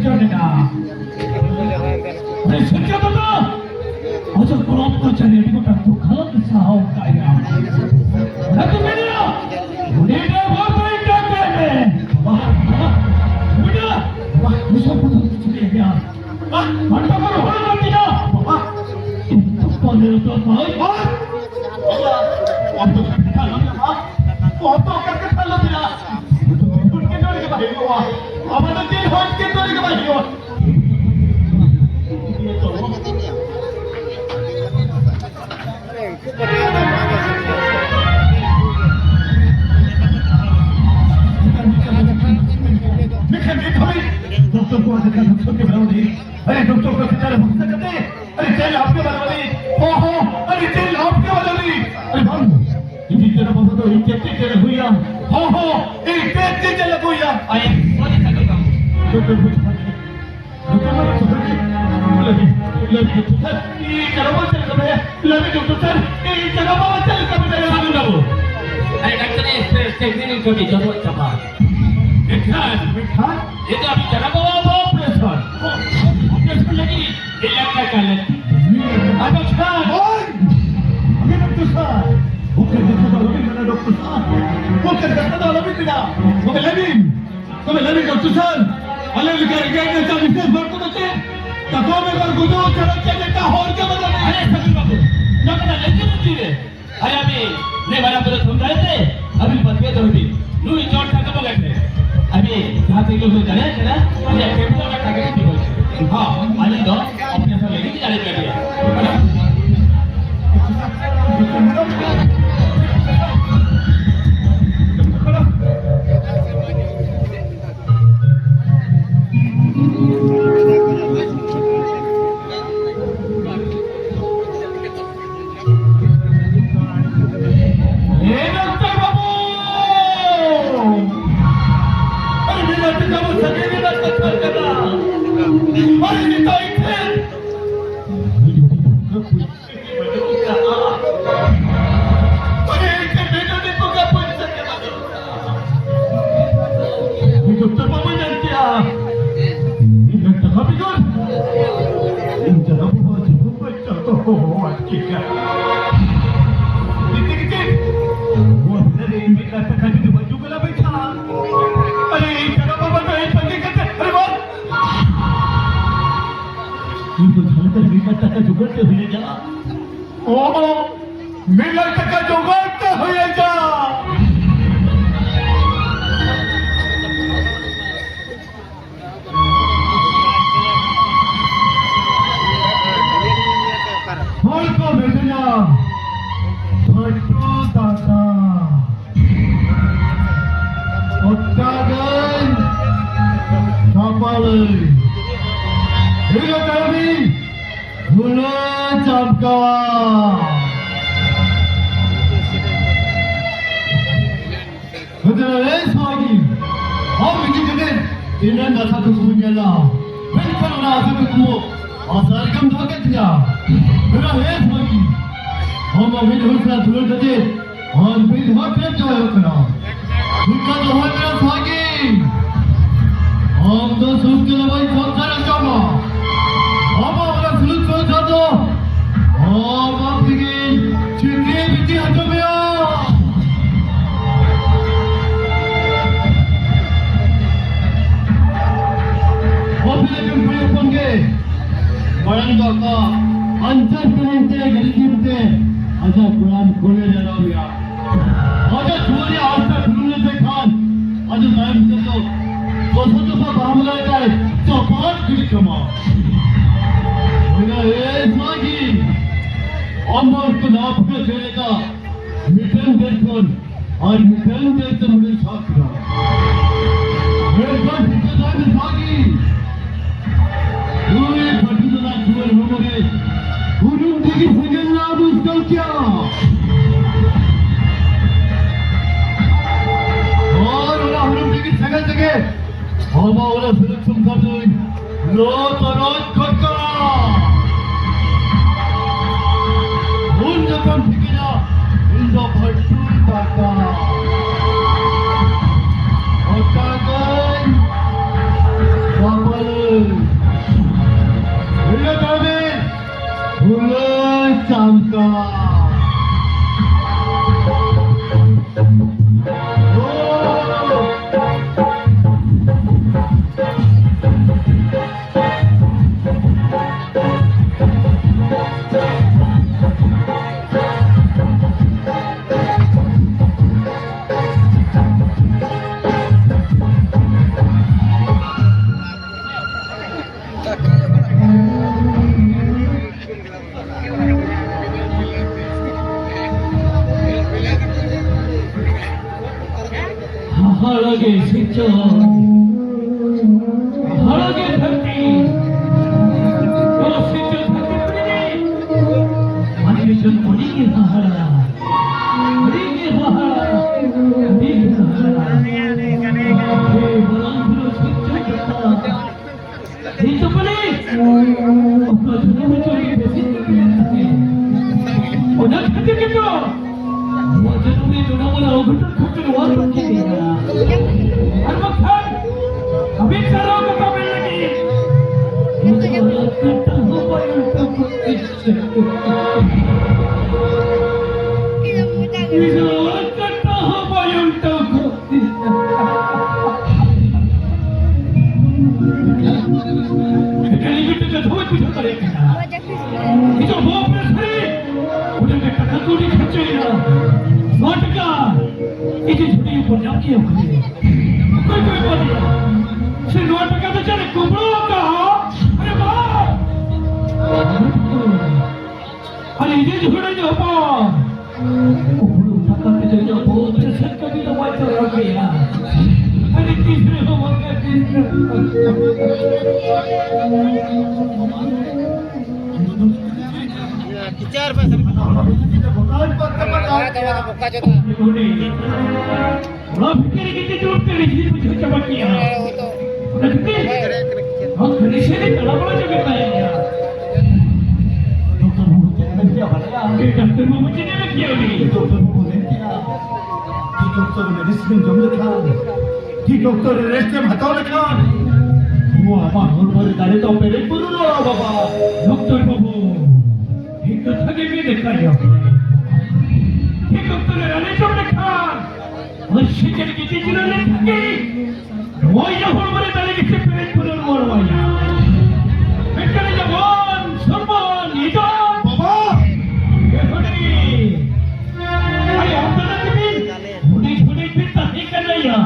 na. Resepnya apa? Aja kurang percaya di kota tu kalau kesahau kaya. Nanti mana? Udah bawa itu kene. Wah, udah. Wah, bisa putus sini ya. Wah, mana baru orang tidak? Wah, itu panel tu mai. Wah, waktu kita lagi ah. Waktu kita lagi ah. Itu kita lagi bahiyo. Apa nanti hot kita lagi bahiyo. Doctor को आज कल सबके बराबरी अरे doctor को बेचारे भक्त करते अरे जेल आपके बराबरी ओहो अरे जेल आपके बराबरी अरे बंद इसी तरह बाबा तो इनके तेरे हुआ हो इनके तेरे हुआ आए सॉरी सर डॉक्टर कुछ डॉक्टर मारा छोड़ लगी सर ये करावा चल कब है लगी डॉक्टर सर ये करावा चल कब है सुन लो अरे डॉक्टर ने टेक्निकल छोटी जरूरत चपा मिठान ये तो अभी जरा बाबा ऑपरेशन लगी ये लगता है अब खान ये डॉक्टर साहब ओके डॉक्टर साहब ओके डॉक्टर साहब अले विकार गया ने चालीस भरतो बच्चे तको में कर गुजो चढ़ के बेटा और क्या बता अरे सभी बाबू डॉक्टर लेके नहीं रे अरे अभी ने बड़ा पूरा समझाए थे अभी बच गए तो भी नू ही चोट था कब गए अभी जहाँ से लोग जाने हैं ना ये केमिकल का टारगेट भी बोलते हाँ अली तो अपने साथ लेने की जाने बैठे के सिंचो हरगे धरती तो सिंचो धरती पड़ी माने जन पड़ी के सहारा पड़ी के सहारा हे बरंगुलो सिंचो करता सिंचो पड़ी अपना धर्म चोरी सिंचो करता उन्हें खत्म किया वजनों जुड़ा वाला अघटन खच्चर वाला रखी हर वक्त अभी सारों को कमेंट लगी मुझे लगता हो पाया तो कुछ मुझे लगता हो पाया तो कुछ कहीं भी तो धोए कुछ करेगा इधर वो अपने से उधर में कथा तोड़ी खच्चर नाटका इसे झूठी ऊपर जाके उखड़े कोई बात नहीं से नाटका तो चले कुबड़ों का अरे वाह अरे इसे झूठे जो पार कुबड़ों थका के जो बहुत से कभी तो वाच रहा गया अरे तीसरे हो मत तीसरे किचार पैसे बड़ा फिक्र कितनी दूर तेरी जी कुछ चमकिया लगती हम खरीसे ने बड़ा बड़ा जगह पे आया डॉक्टर मुझे ने क्या बताया ये डॉक्टर मुझे ने क्या बोली डॉक्टर बोले क्या कि डॉक्टर मेडिसिन जम लिखा कि डॉक्टर रेस्ट में हटाओ लिखा वो हमारा हमारे दारे तो ऑपरेट करो ना बाबा डॉक्टर बाबू एक थके में देखा है एक डॉक्टर रानी चोर देखा मच्छी के किसी जिले ने थके वो ये हमारे दारे के पेरेंट पर मरवाया बेटे जवान सम्मान इजान बाबा ये थोड़ी अरे आप तो नहीं थोड़ी थोड़ी पिता ही कर लिया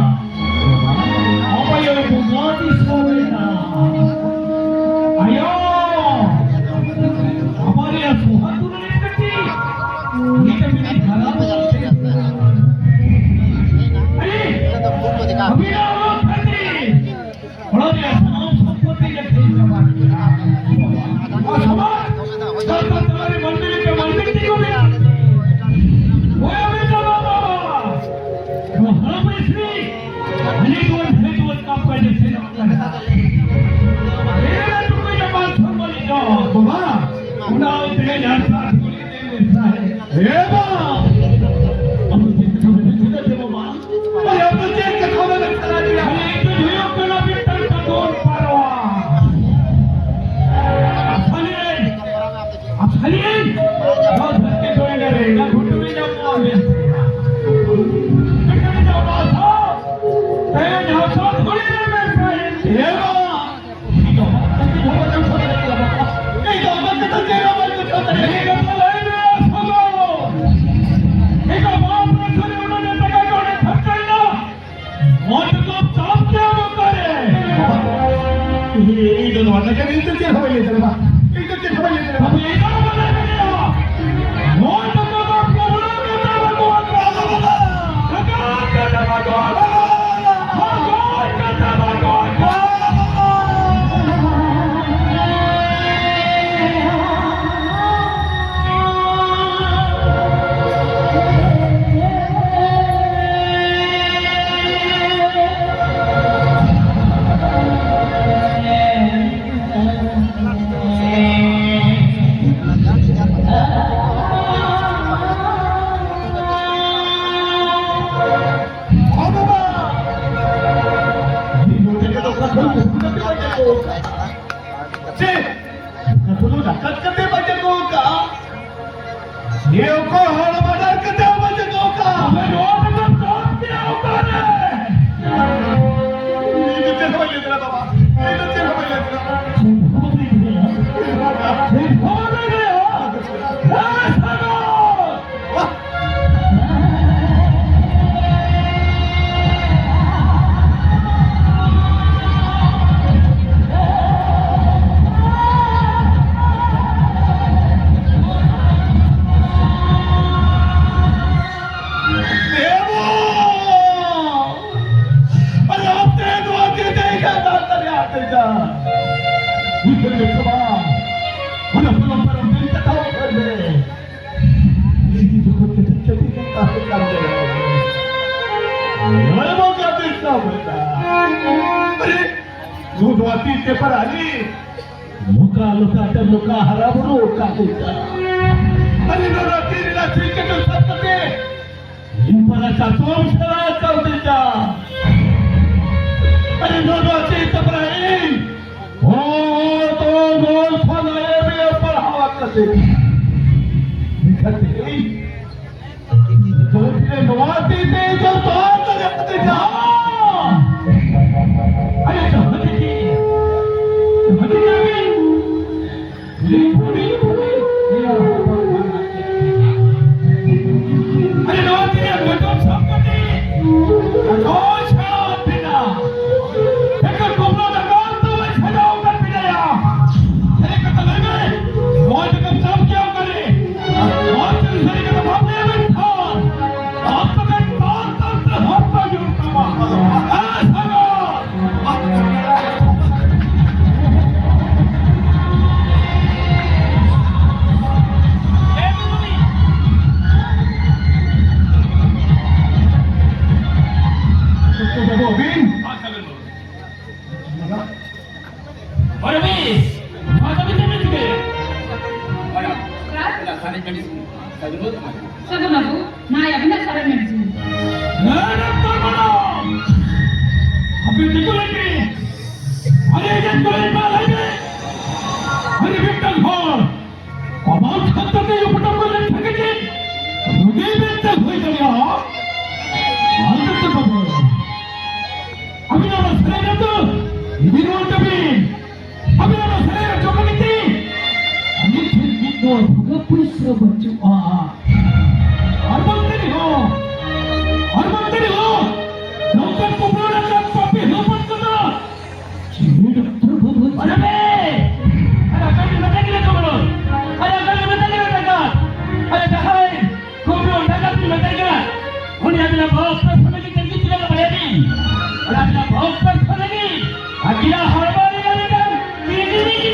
आप ये बहुत ही सोचना आयो हमारे यहाँ सुहाग तूने नहीं करती ये तो मेरी खराब हो जाती है अरे अभी ना वो करती बड़ा दिया समाज संपत्ति के खेल जमा किया और समाज सब तुम्हारे मंदिर के मंदिर की होगी वो अभी जमा बाबा वो हर पैसे अनेक वन काम करने से ना करता बाबा उन्हें तेरे यार साथ बोली तेरे साथ हे बाबा अब मुझे कभी नहीं देते बाबा अरे अब मुझे कभी नहीं चला दिया अरे तो यो कला भी तक का दोन पारवा आप खाली बहुत धक्के छोड़ेंगे रे ना घुट में जाओ आगे कहीं जाओ बासा कहीं जाओ साथ बोली नहीं मैं हे बाबा Una परंपरा त्यांच्या ठाव करणे किती दुःख त्याच्या ठिकाणी काय काढले मोठा दिसला होता अरे दूधवाती ते पर आली लोका हराबरो का देता अरे नवरात्रीला श्रीकृष्ण सत्ते इंपराचा सोमशरा चौधरीचा अरे नवरात्री तबराई हो तो गोल फनाए में पर हवा करते निकलते तो तेरे नवाती ते जो तो करते जा अरे चमक की अरे नवाती ने गोटो संपत्ति रोज बिना एक कोमला लगान तो वही सजाओ कर बिनाया एक तलगे रोज का सब क्या करे और तेरे का भावने में था आप तो मैं तांत होता जरूर कमा ऐसा ಸಗನದು ನಾ ಯಾವಿನ ಸರ ನಡೆಸಿ अभी देखो लेके अरे जन को एक बार आएंगे अरे विक्टर हॉल कमाल खत्ता के जो पटक को लेके के रुगे में तक होई गया आंदर तक बाबू अभी ना सरे तो इधर वो तभी अभी ना सरे जो कमिटी अभी ठीक तो भगा पुलिस बच्चों और मंत्री हो नौकर को बोला का पापी हो मत करना जी डॉक्टर बहुत अरे बे अरे कल मत गिरे तो बोलो अरे कल मत गिरे लगा अरे कहां को भी लगा भी मत गिरा उन्हें अपना बहुत पर समय की जल्दी चला बड़े भी और अपना बहुत पर समय की अकेला हड़बड़ी करेगा टीवी की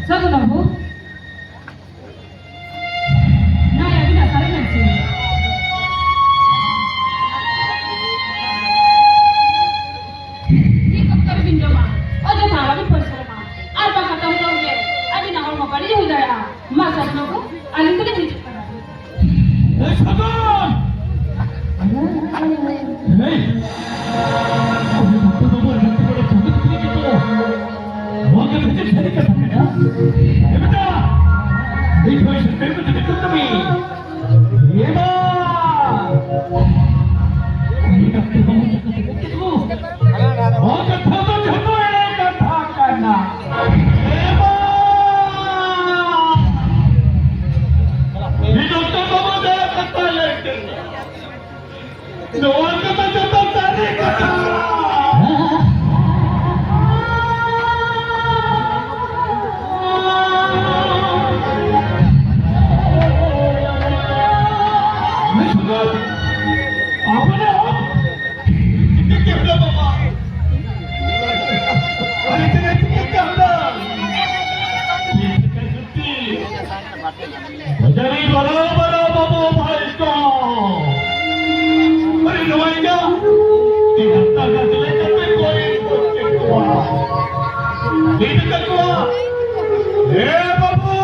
ಸಗನದು ನಾ ಯಾವಿನ ಸರ ನಡೆಸಿ ಈ ಕಪ್ಪರ ಬಿಂಜಮ ಅಜ ನಾವಲಿ ಪರಿಸರಮ ಆತ ಖತಮ್ ಹೋಗೆ ಅभी ना हम बड़ी हो गया मां सगनो को अलिंदले नीचे करा ए सगन ए अभी तो बाबू रक्त बड़े चमक की तो वागे मुझे छरी का था ए बेटा एक भाई से पेपर से निकल तुम ये मां ये डॉक्टर बाबू चक्कर से को वागे था तो झटो एने का था करना ए मां ये डॉक्टर बाबू दे कत्ता लेके नौन का बच्चा तो ताने का आपने कितने क्या बाबा अरे कितने क्या ये करती बजारी बराबर बाबू भाई को अरे नवाईगा ये हत्ता का चले करते कोई नहीं करता हे बाबू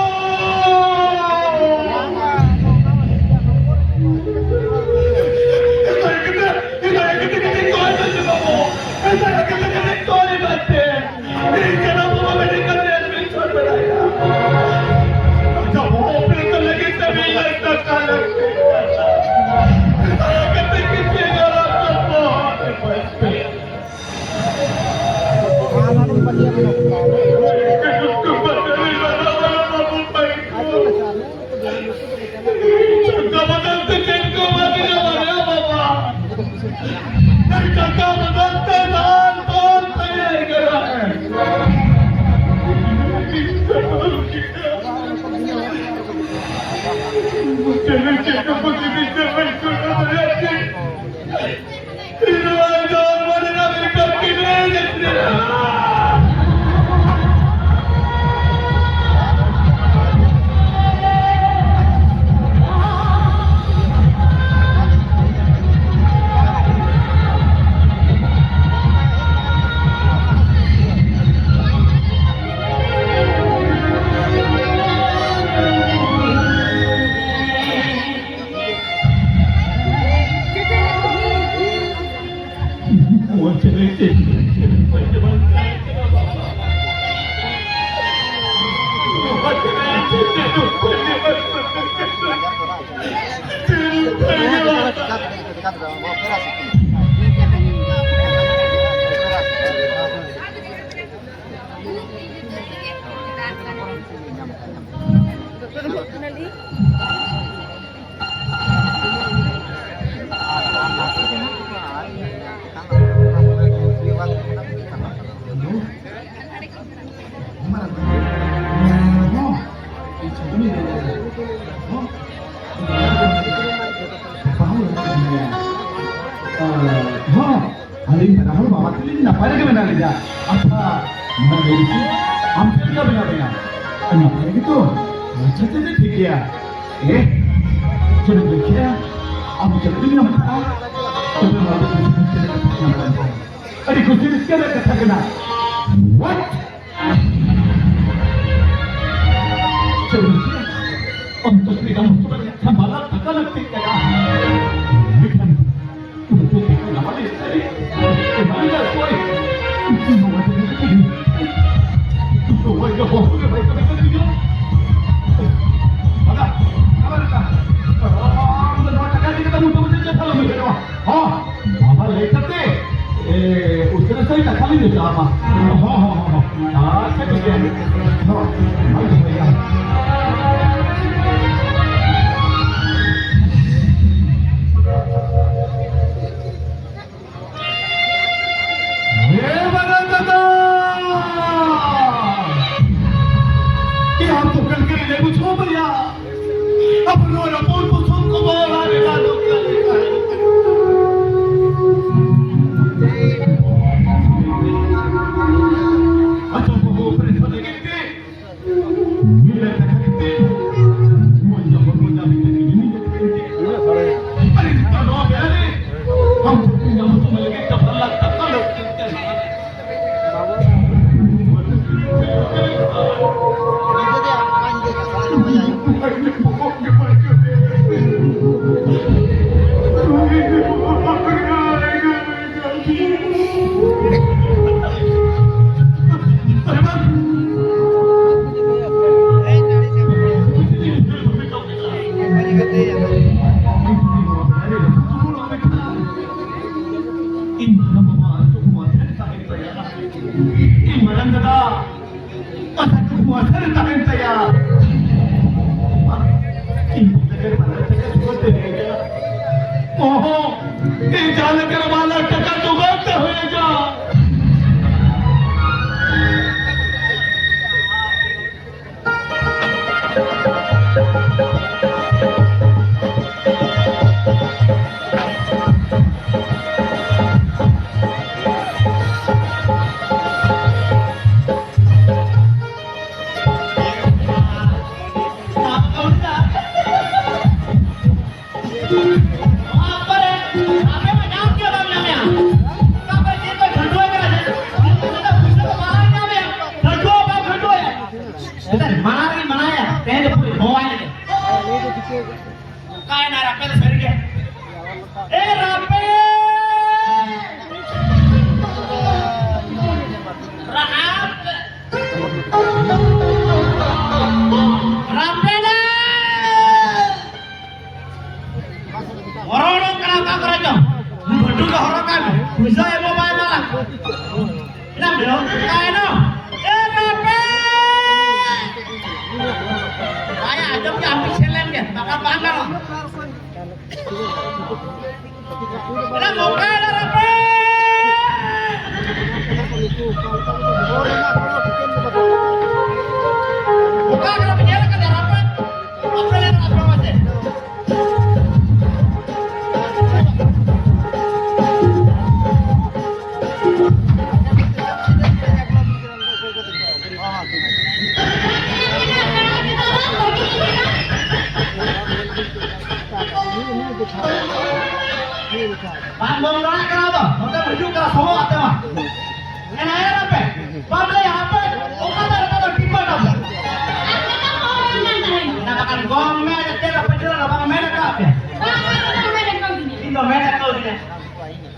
बदलते Untuk tidak mencoba malah takkan ketika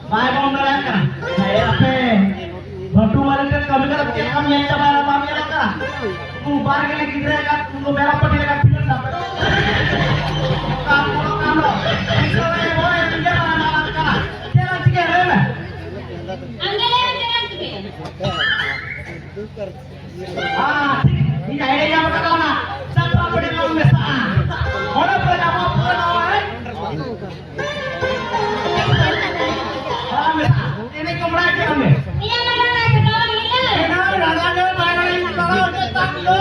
Baik, mau mereka. Saya kami yang coba apa ya kan? Bar ke lagi kita kan, tunggu merah putih kan film dapat. Kamu, itu yang boleh tinggal anak-anak kan? Jangan tiga rela. Anggaran jangan tiga. Ini ada yang berkata mana? Satu apa di dalam mesa? Orang berapa pun orang? Ini kemana kami? Iya mana lagi kalau ini? Kenal, ada mana yang kalau datang lo?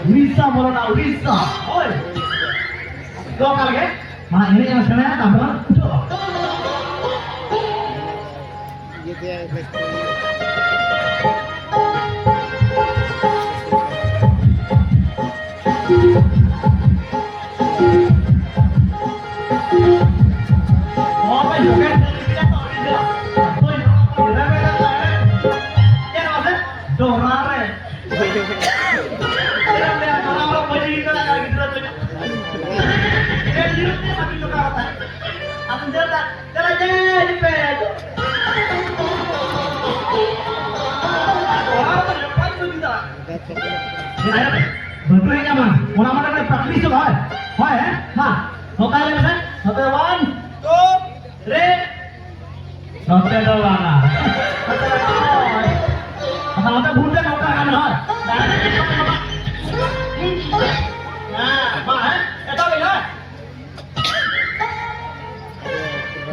Bisa bola bisa. Oi. Dua kali ya? Mana ini yang sebenarnya tambah. Gitu ya. Bentuknya mana? Mana praktis itu kan? Hai, nah, hotel ini kan? Hotel 1, 2, 3. Hotel doang. Hotel bulan hotel kan hai. Nah, mana? Itu ini.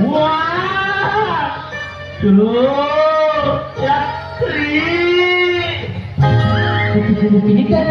Wah, dulu ya tri. Ini kan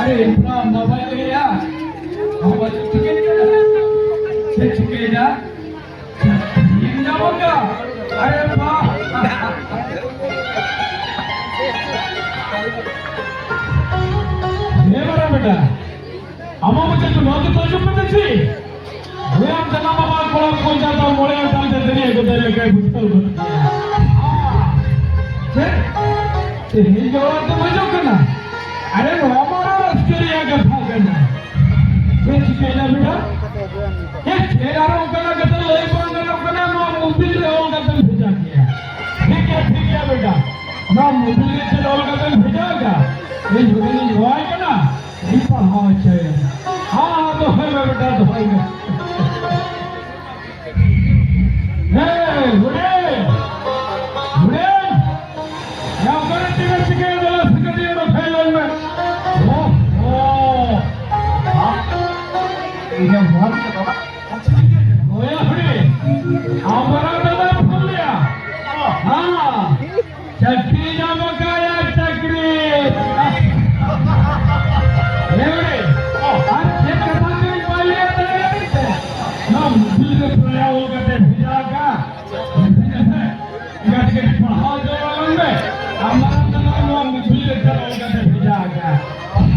अरे इतना mobile ले या mobile ticket से ticket जा ये जाऊंगा अरे वाह ये बड़ा बेटा अम्मा मुझे तो बहुत तो चुप में थी वो हम जना मामा को कौन जाता मोड़े हम चलते थे ये तो लेके बुझतो ते हे जवाब तो मजो करना अरे हमारा राष्ट्रीय कथा करना ये चिकेला बेटा ये ठेगारों का ना कतल ले पाऊंगा का ना मोबिल होगा तो भेजा किया ठीक है बेटा ना मोबिल से डॉल का तो भेजागा ये जोड़ी हुआ है ना ये पर हाँ चाहिए हाँ तो है बेटा तो है बुढ़े बुढ़े यहाँ पर टिकट चिकेला वाला सिकड़ी में फैल में ये बहुत बाबा होया हड़े हमारा दादा फूल लिया हां चक्री ना मकाया चक्री लेवड़े आज ये कथा के वाले थे ना मुझे से प्रया हो गए भेजा का ये के पढ़ाओ जो वालों में हमारा दादा ना मुझे से हो गए भेजा का ना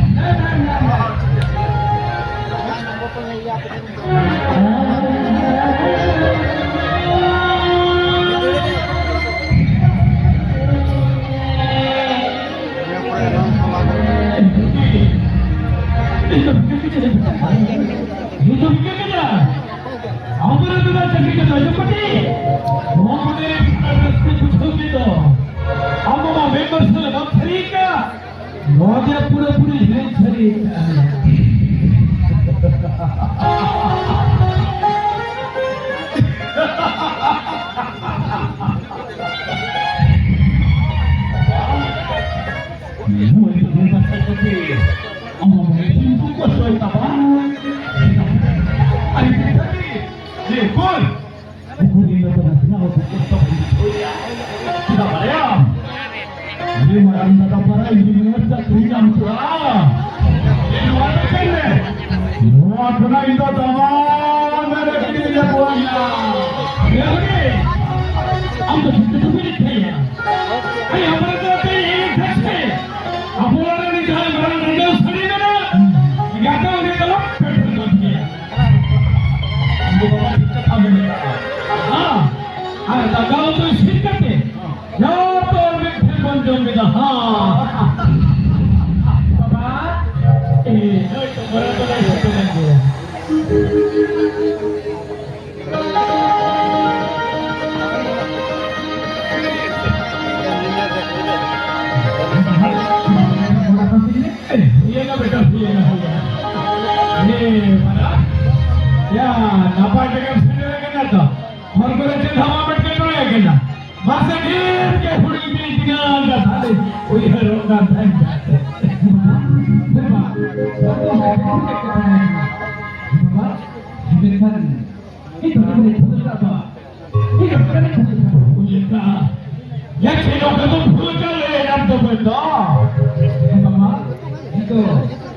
पूरी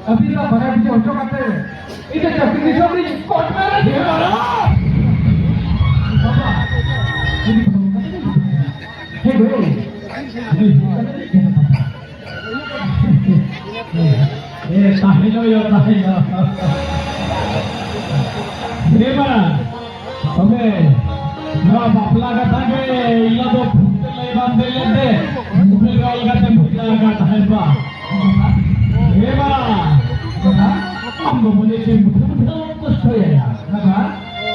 अभी तो बड़ा भी ऑटो करते हैं इधर चक्कर की सबरी कोट में रखे मारा बाबा हे भाई ये साहिलो यो साहिलो हे मारा हमें ना बापला का था के इला तो ले बांधे लेते मुझे गाल का तो मुझे का है बा हे मारा हम बोले थे मुझे कष्ट है ना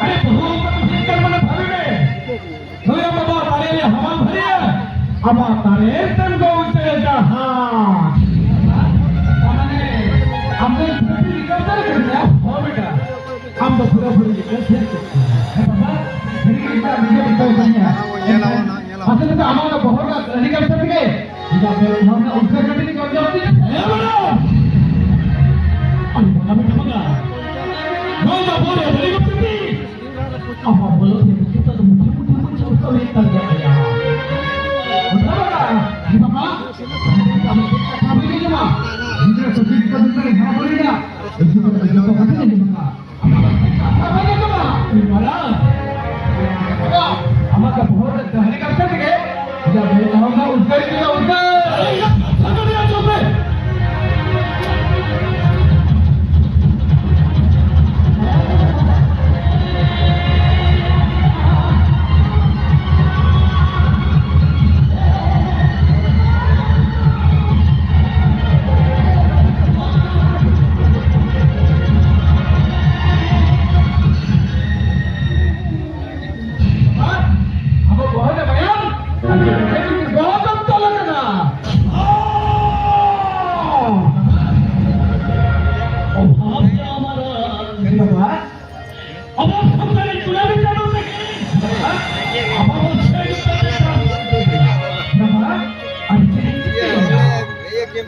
अरे बहुत कुछ कर मन भरगे तो ये बाबा तारे ने हवा भरी है अब तारे तन को उठे जा हां हमने असं कसं आम्हाला बहोरला आणि काय असतं काय उत्तराखंडची कब्जा होती आणि बघा बेटा बघा नौका बोले हेलिकॉप्टरची आम्हा बोलत हे किती तर मोठी उत्सव येतात या बघा हे बाबा आम्ही गेलो बा इकडे सगळी इकडे ह्या बोलीला आम्हाला भोर हेलिकॉप्टर के या बेलगावला उत्तर केला उत्तर सगळे या चोपे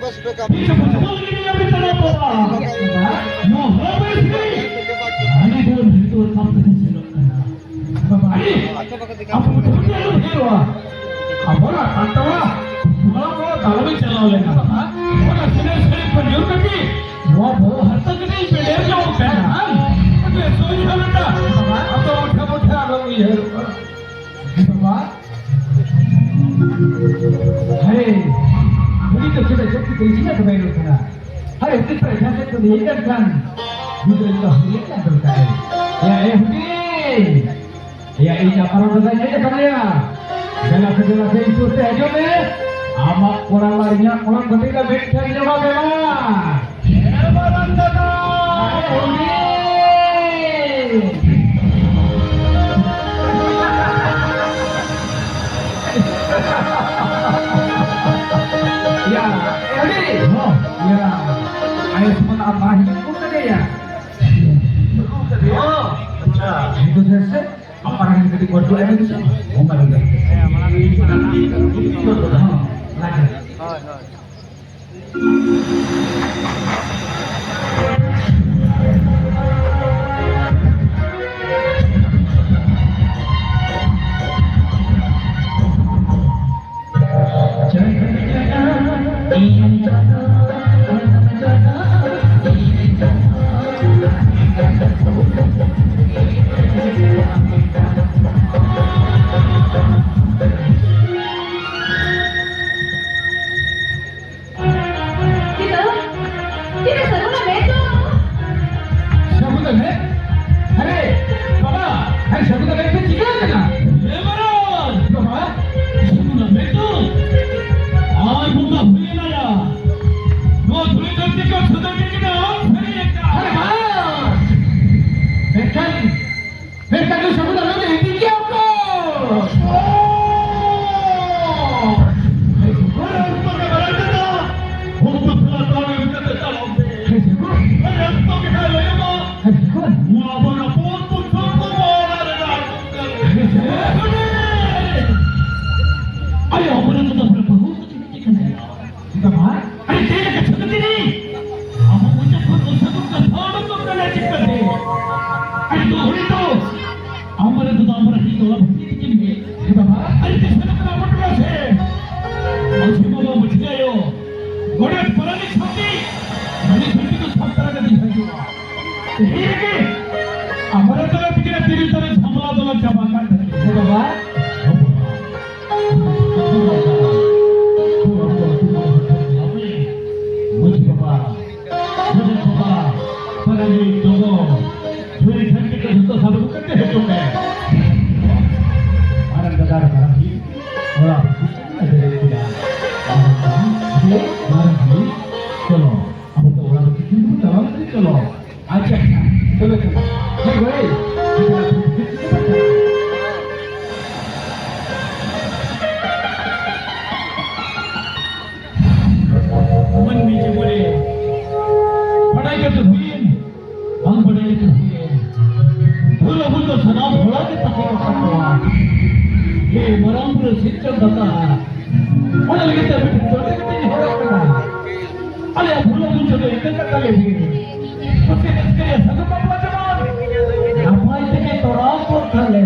बस डोका Hari itu presiden itu dia kan juga ini kan terkait. Ya ya ini orang bertanya aja kan ya. Jangan segala itu saja deh. Amak orang lainnya orang ketika beda juga memang. Ya barang kata. Ya, ya, ayo semua apa itu tadi ya? Oh, itu saja. Apa yang jadi bodoh itu sih? Oh, mana dia? Lagi. lagi tak kau katawa. Barang pun sincap data. Orang lagi tak betul kita ni orang kena. Alia pulau pun jadi ikan kali begini. Tapi sekarang sangat apa zaman? Apa itu kita orang pun kali.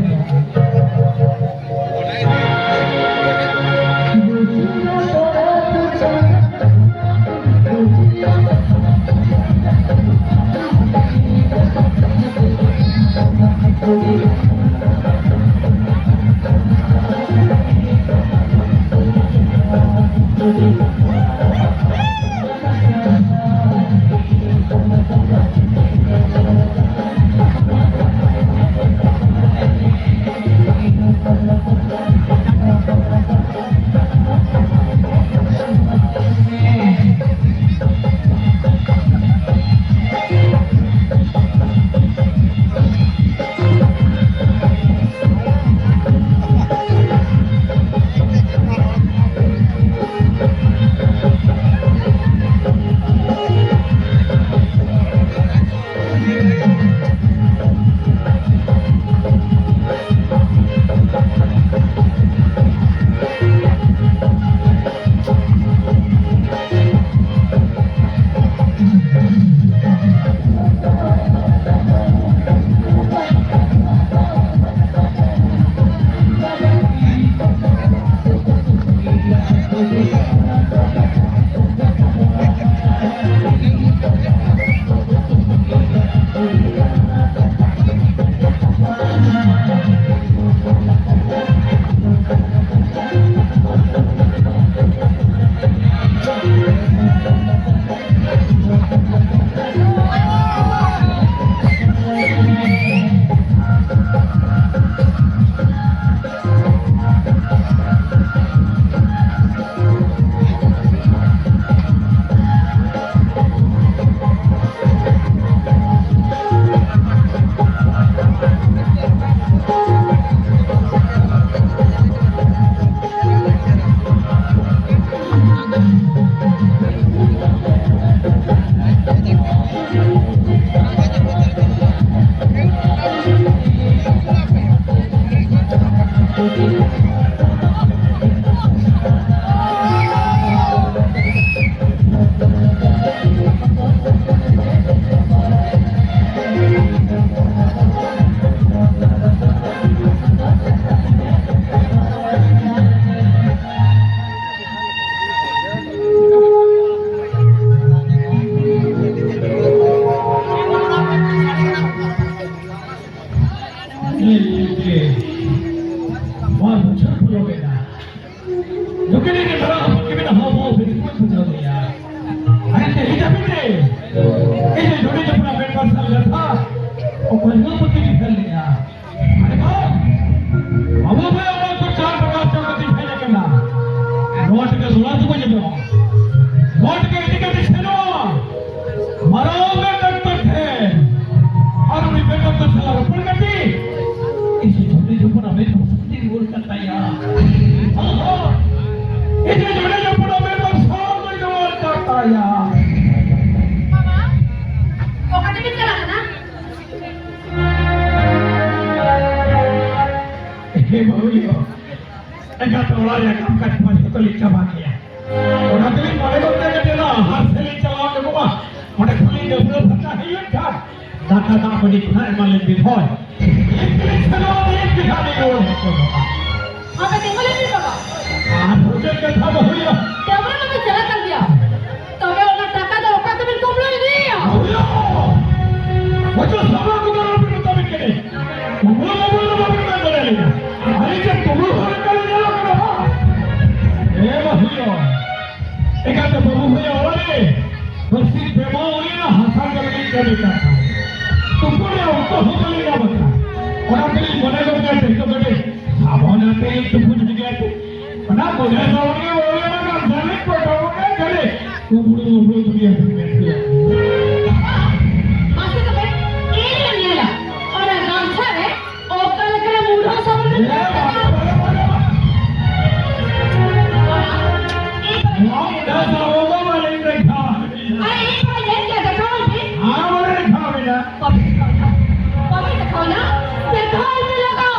Kami nak kau nak, terkau ni lah kau.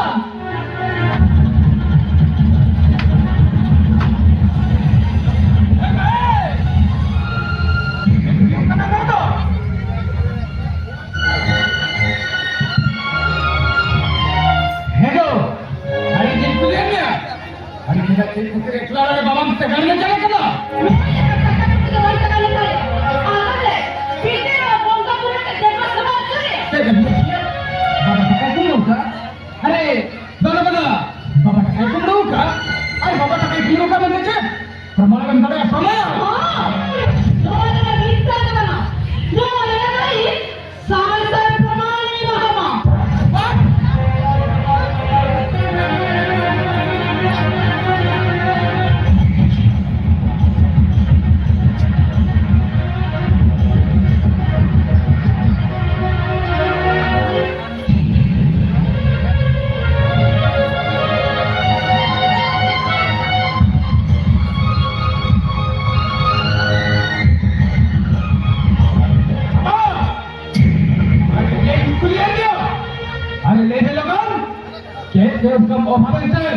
उसका अभाव से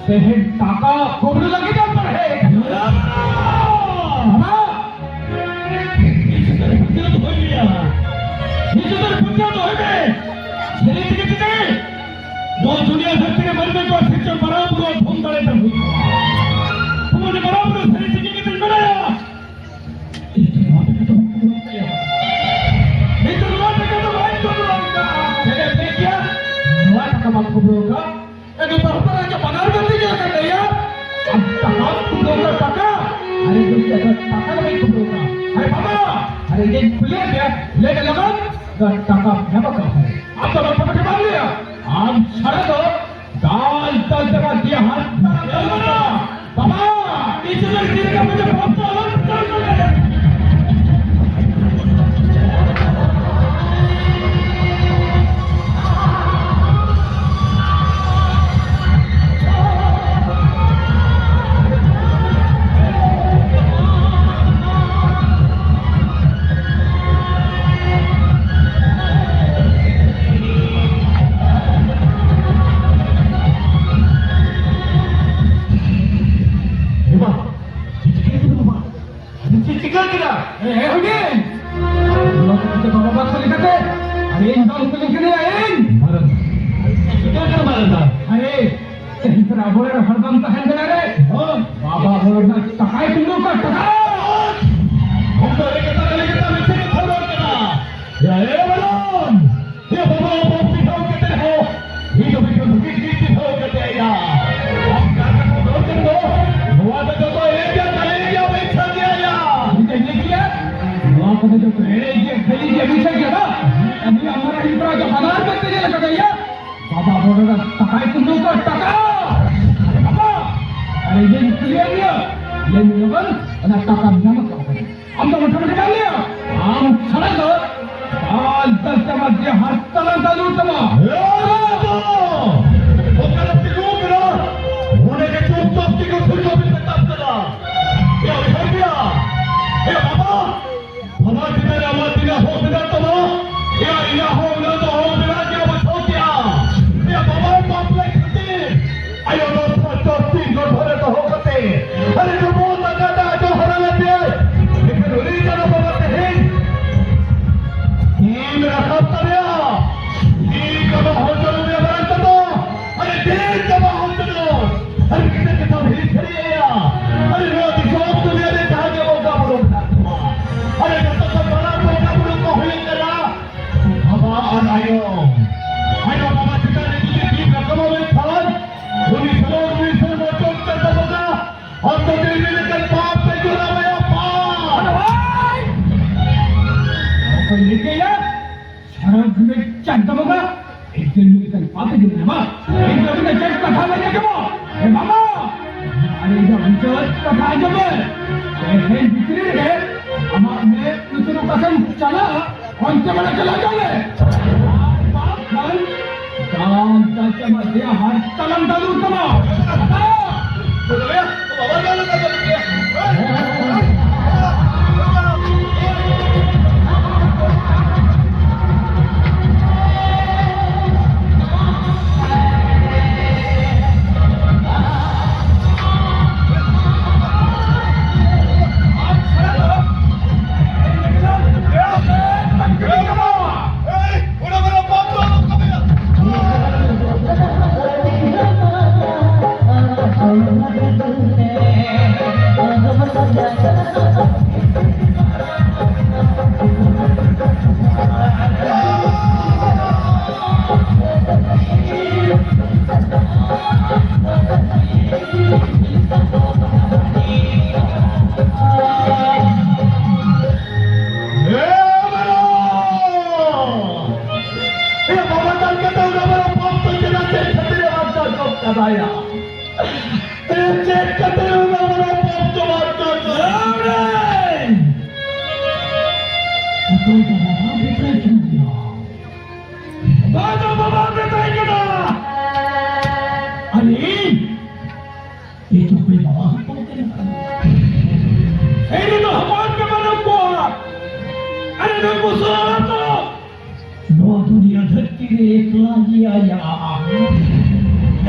तेहे टाका कोबरे लगी जा पर है दुनिया धरती के मरने को शिक्षण बराबर और धूम तले पर हुई तुमने बराबर सारी चीजें के दिल बनाया अरे बहतर के पगार कर दीजिए कर दिया अब तमाम कुबरों का टका अरे जो टका नहीं कुबरों का अरे बाबा अरे ये खुले क्या लेके लगा का टका नमक है अब तो पकड़ के मार लिया आप छड़े दो दाल तल जमा दिया हाथ बाबा इस लड़की का मुझे बहुत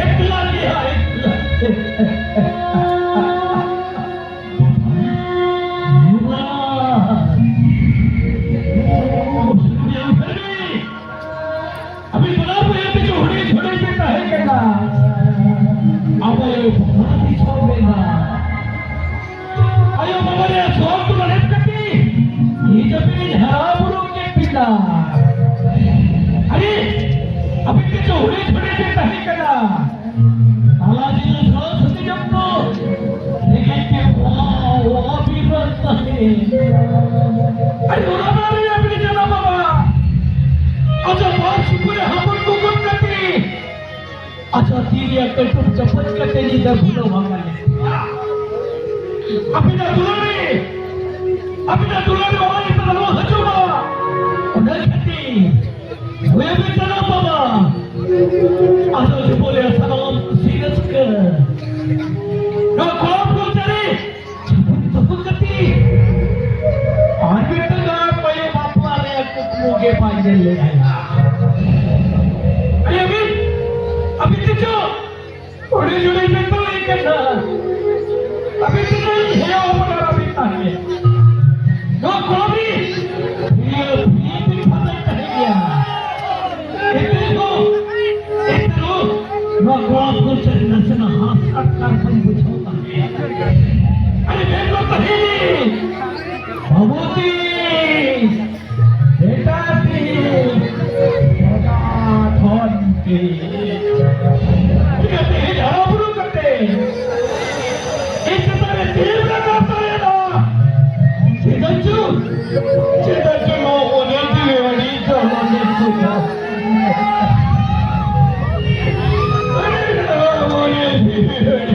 एकला लिहा अभी बना पे छोड़े छोड़े देता है कहना अब भगवान छोड़ेगा आयो बाबा सोम तो गणेश कटी ये जब भी हरापुरों के पिता अरे अभी के छोड़े छोड़े देता है कहना बालाजी ने साथ सती जब तो लेकिन के वो भी रहता है अरे बोला मारे अपने जना बाबा अच्छा बहुत शुक्र है हम को गुड करते अच्छा तीर या कटुक चपच करते नहीं दर भूलो भागने अपना दुलारे बाबा इतना लो हजूबा उधर खती वे भी चला बाबा अच्छा जो बोले सलाम सीरियस कर ना कौन को चले चपच करती आज भी तक पये बापा ने कुछ मोगे पाए ले आया अरे अभी तो थोड़ी जुड़ी में तो नहीं करना अभी तो नहीं है वो बड़ा अभी ताने नो कोई ये भी पता नहीं गया इतनो नो को चलना से ना हाथ काट कर बुझाता है अरे मैं तो कहीं भगवती बेटा ती धन के ये झाड़ू करते इस तरह तेल का करता है ना चिदंचू नो होने दिले वाली चलने सुना अरे होने चला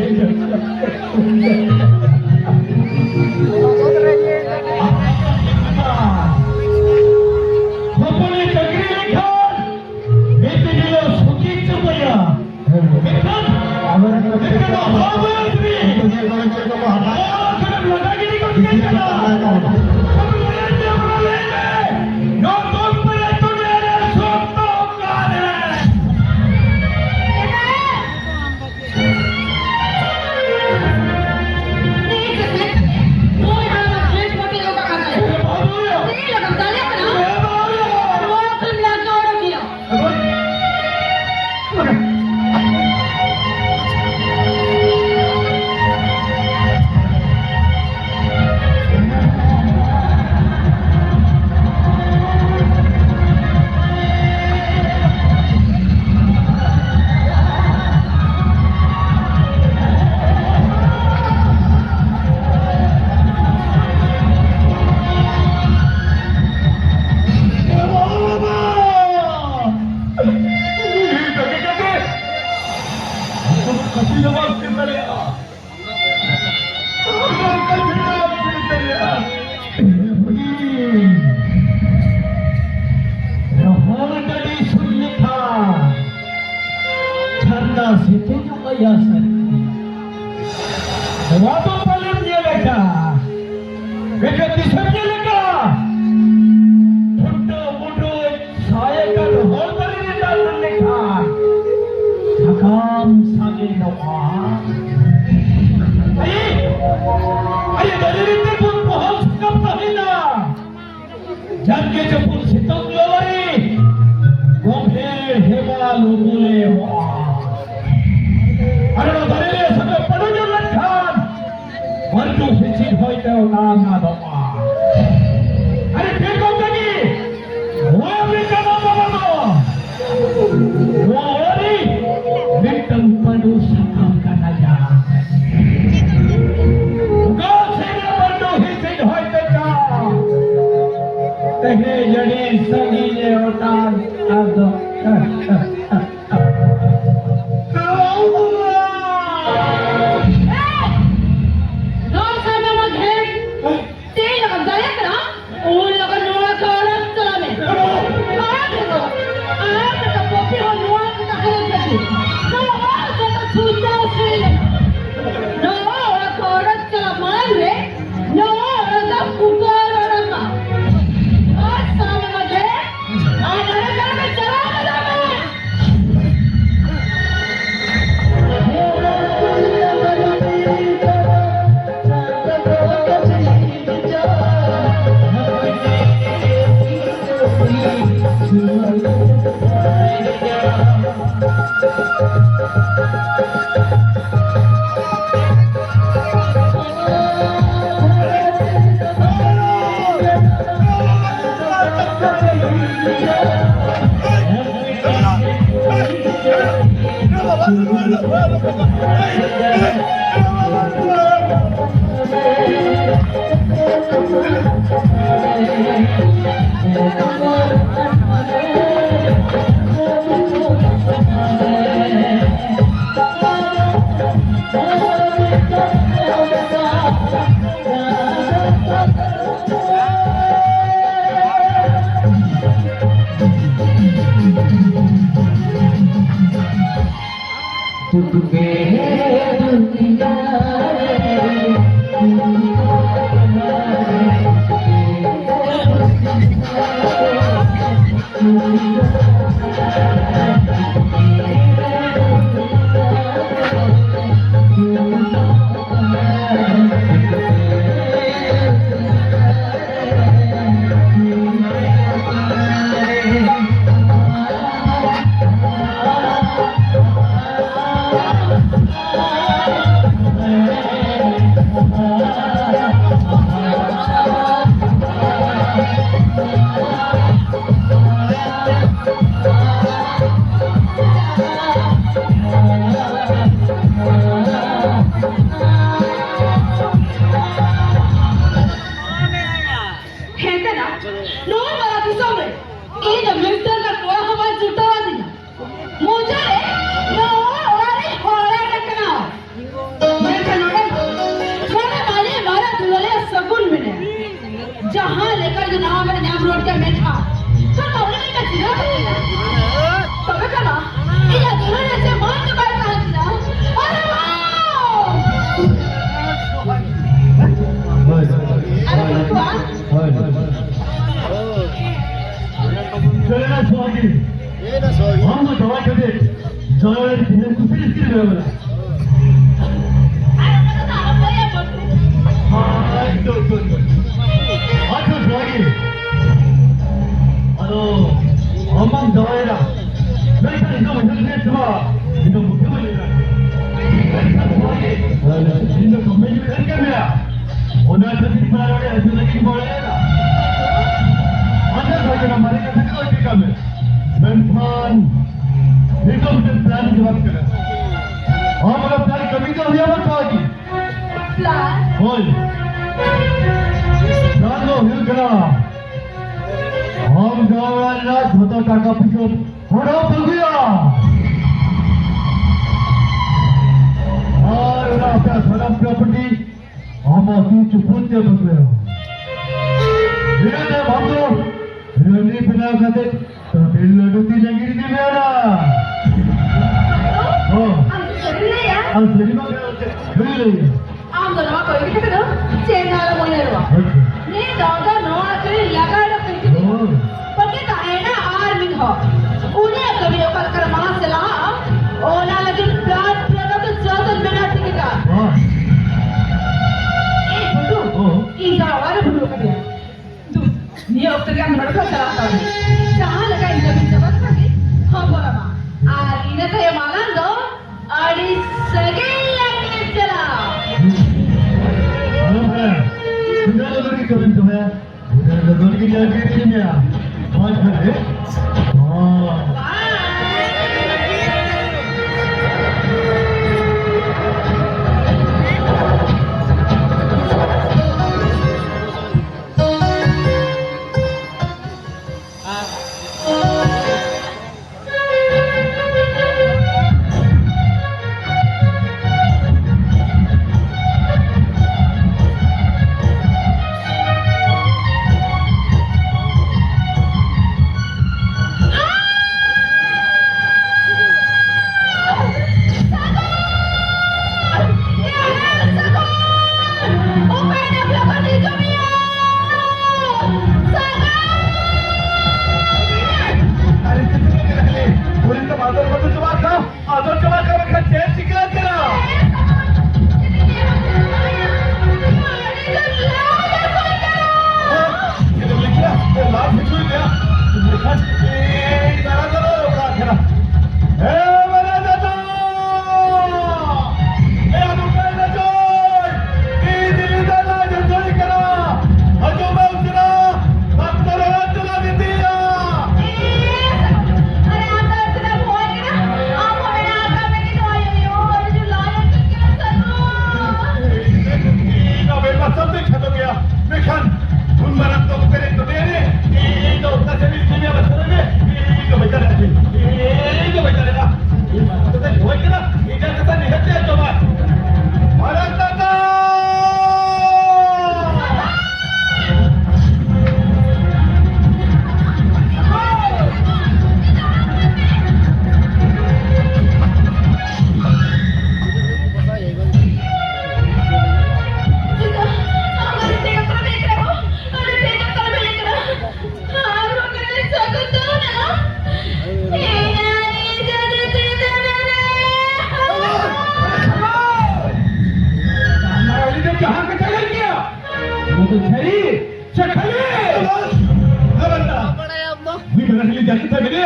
रखली जाती था मेरे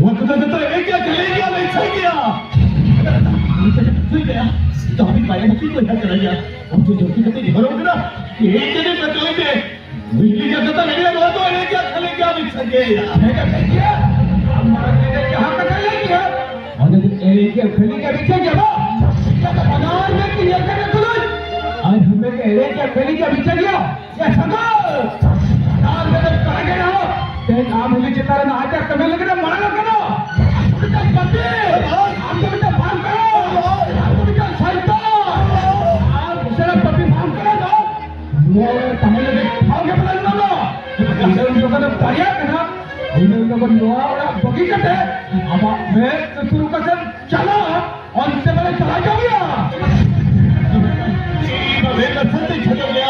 वक्त तो एक क्या चले गया नहीं सही गया सुन गया तो अभी पाया नहीं तो क्या करा गया हम जो जोती करते नहीं भरोगे ना एक जने बचोई दे बिजली जब तक मेरे वो तो एक क्या चले गया नहीं सही गया मैं क्या किया हमारा ने कहां तक ले गया और जब एक क्या खली के पीछे गया क्या बनार में क्लियर करने तुझे आज हमें कह क्या खली के पीछे गया या सगो नाम में कर गया हो ते नाम मुझे चितारा ना आजा कमे लगना मारो करो उनका बंदे हम तो बेटा भाग करो हम तो बेटा शैतान आप दूसरा पति भाग करो ना वो तमिल में खाओगे बदल लो इधर उनको तो तैयार करना इधर उनको नोआ और बगी करते अब मैं तो शुरू कर चलो और इससे पहले चला जाऊंगा मैं कसम से चला गया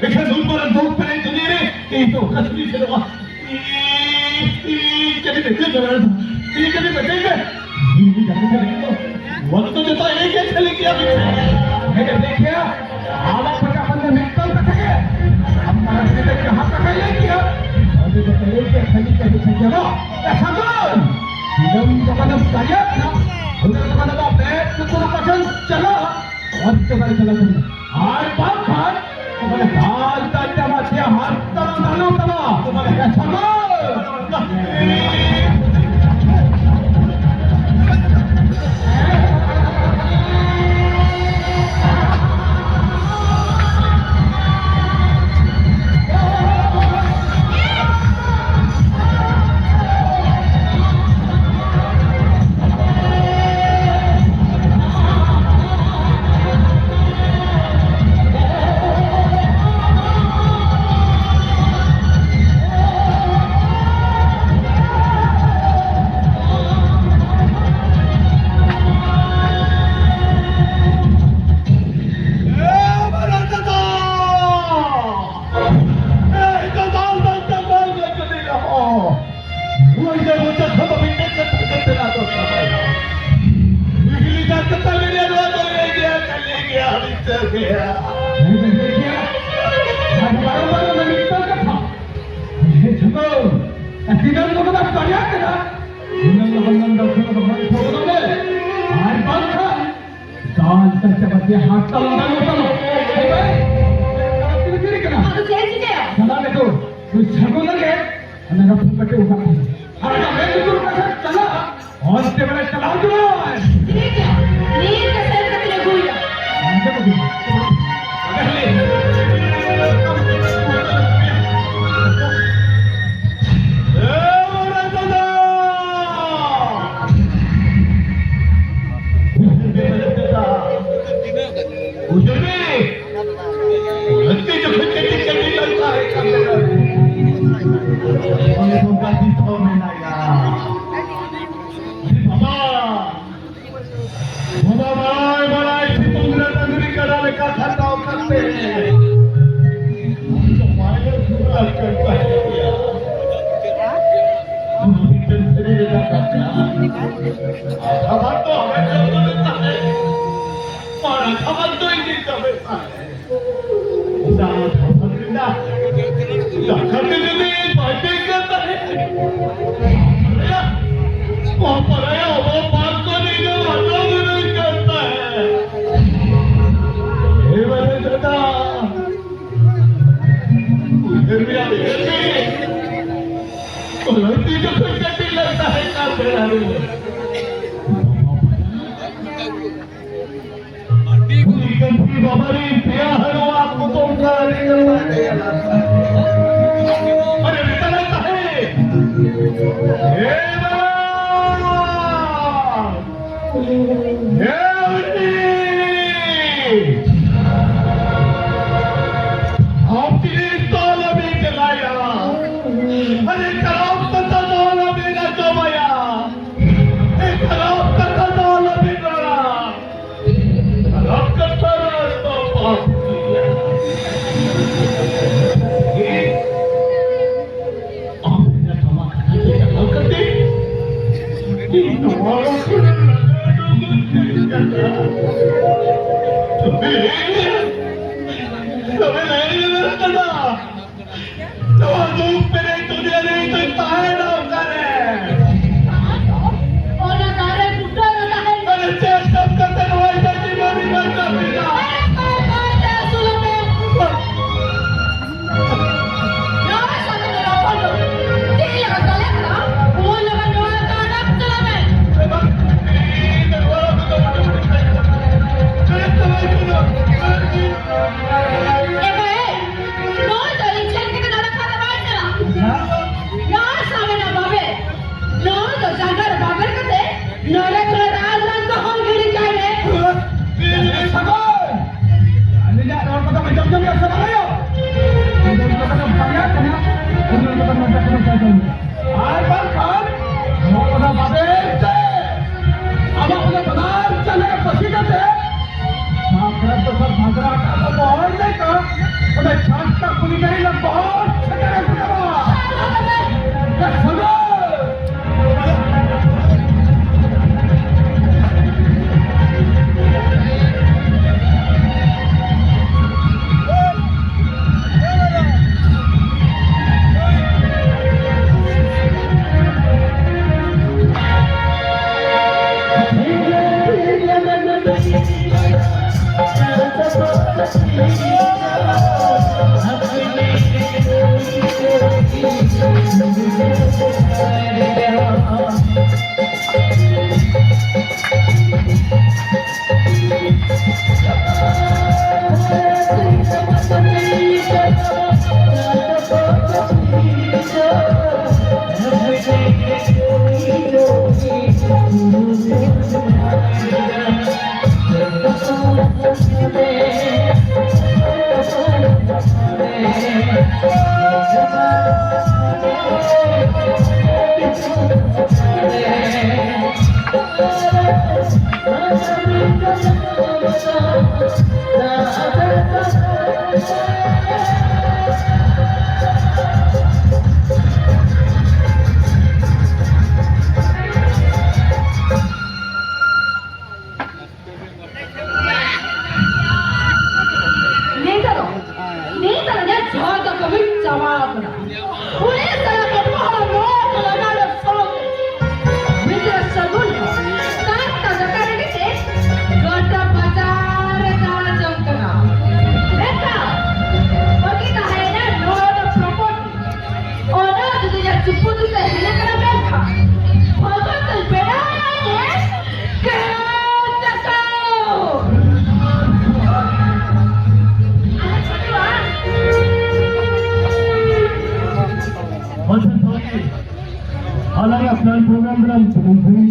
देखा दूर पर दूर पर दुनिया रे ये तो कसम से चला कभी देखते चला ये कभी बचेंगे ये जाने का नहीं तो वक्त तो देता है क्या चले गया मैं देखिए आवा पर का बंदे निकल सके हमारा से कहां तक ले गया और जो पहले के खली के पीछे चलो ऐसा तो एकदम मतलब चाहिए ना उधर मतलब बैठ तो पूरा पसंद चलो और तो गाड़ी चला आज बात खान तुम्हारे हाल ताजा माछिया हाथ तलो डालो तलो तुम्हारे ऐसा program dalam penghubungan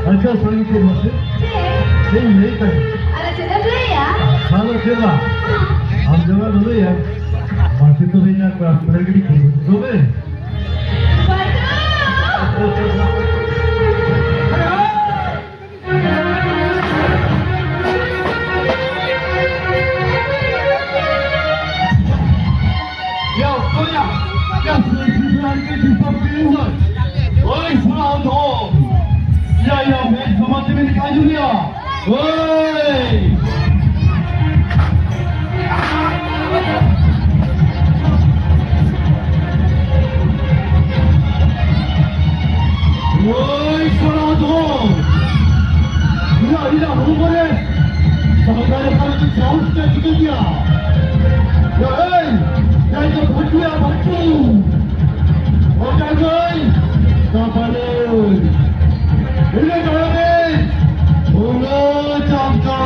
अच्छा सांगितले मग ते नाही काय चालू ठेवा आमच्यावर बोलूया बाकी तो नाही ना प्रगती करू बे या कोया या सुनाके डिस्टर्ब ओय सुनाओ तो या मैं समझ में निकाल जुलिया ओए ओए सुनो तो इला हो बोले सरकार का तो साउंड से निकल गया ए तो भटुया भटू हो जा गई कापाले इले जाने होगा चांका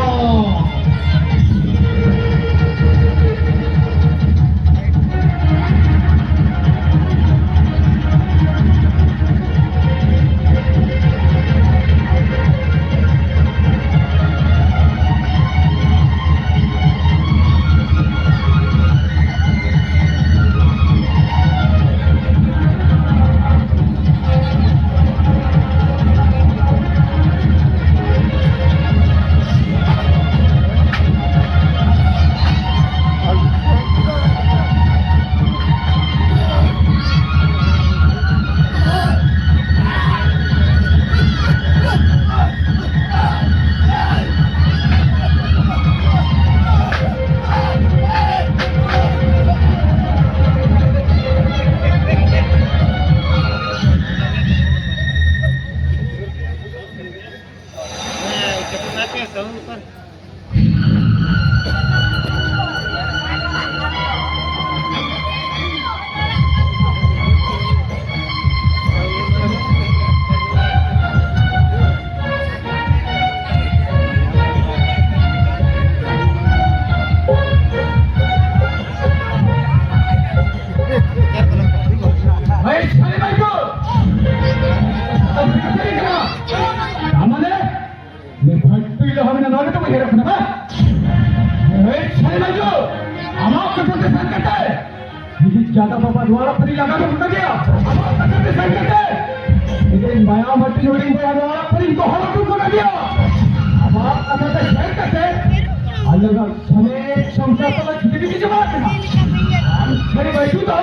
ज्यादा बाबा द्वारा परी लगा तो उतर गया लेकिन माया मट्टी जोड़ी द्वारा परी तो हवा को कर दिया अब आप कथा से शेयर करते अलग समय संसार पर खिचड़ी की जमात है हम खड़े बैठू तो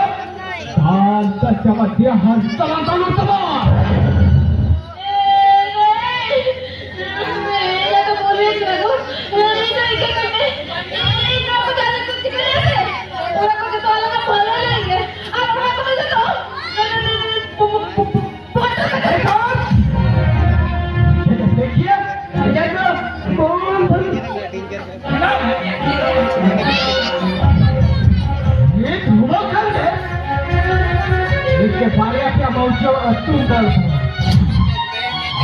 हाल का चमक दिया हाल तला तला तला देखिए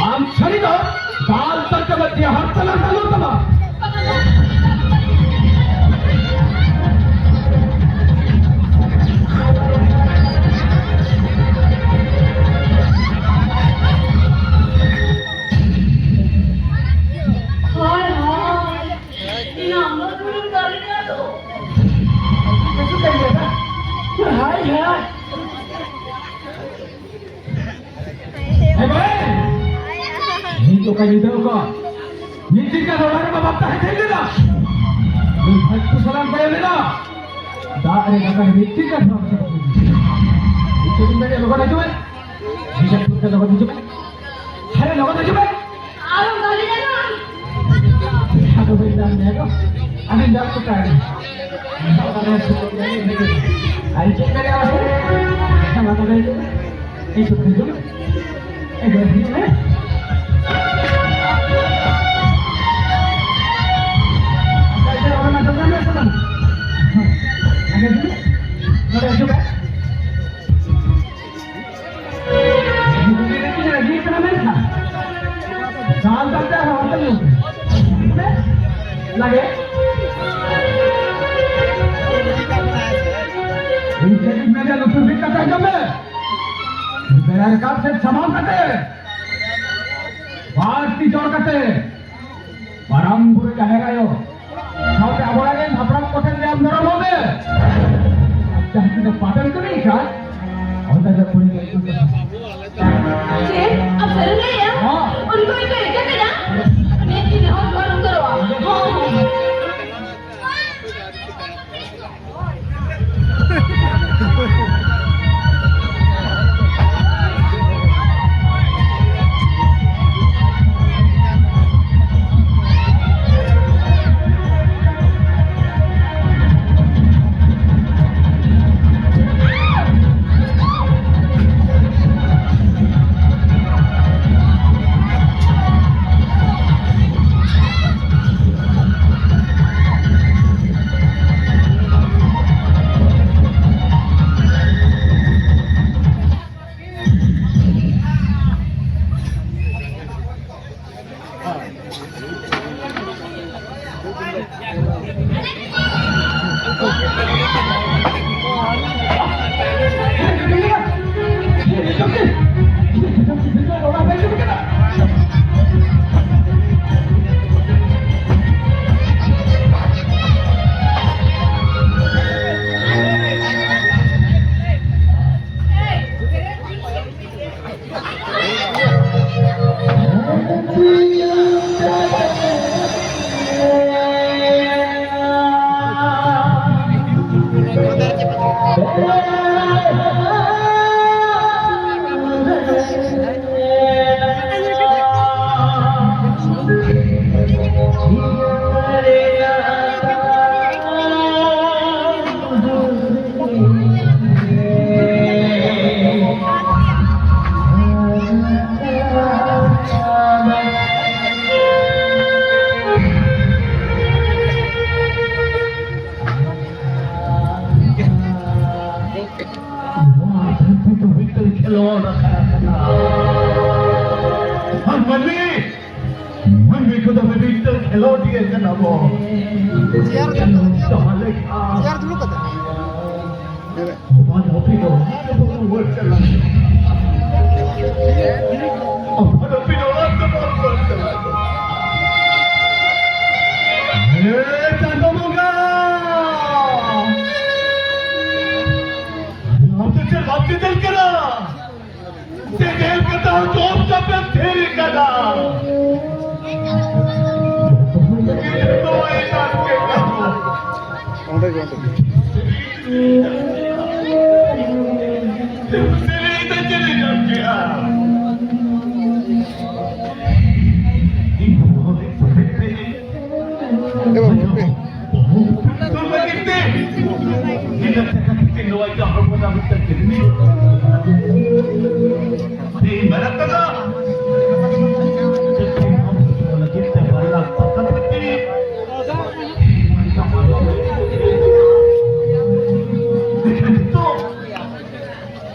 आमच्या दालच्या मध्ये हरतला चालवतला हाय हाय तिने अंगात उडून चालली आलो हाय हाय मी तो काही देऊ का मी तिच्या डोळ्याला बाबा है दिला मी फक्त सलाम केलेला दारे नका व्यक्ती का सलाम इथे मेरे लोक नाही तुम्ही विजय तुमच्या लोक नाही तुम्ही अरे लोक नाही तुम्ही आलो गाली ना आता बैल जाण नाही का आणि जास्त काय आणि चेक करे आवाज मला काय एक सुद्धा एक गर्दी नाही समान करते भारती जोड़ करते परमपुर जाहेरायो साउथे आबोलागे हापराम कोठे दे आमदार होबे जाहिती तो पाटन तो नहीं का और दादा कोई अब सर नहीं है हां उनको इनको एक ना मैं तीन और करो हां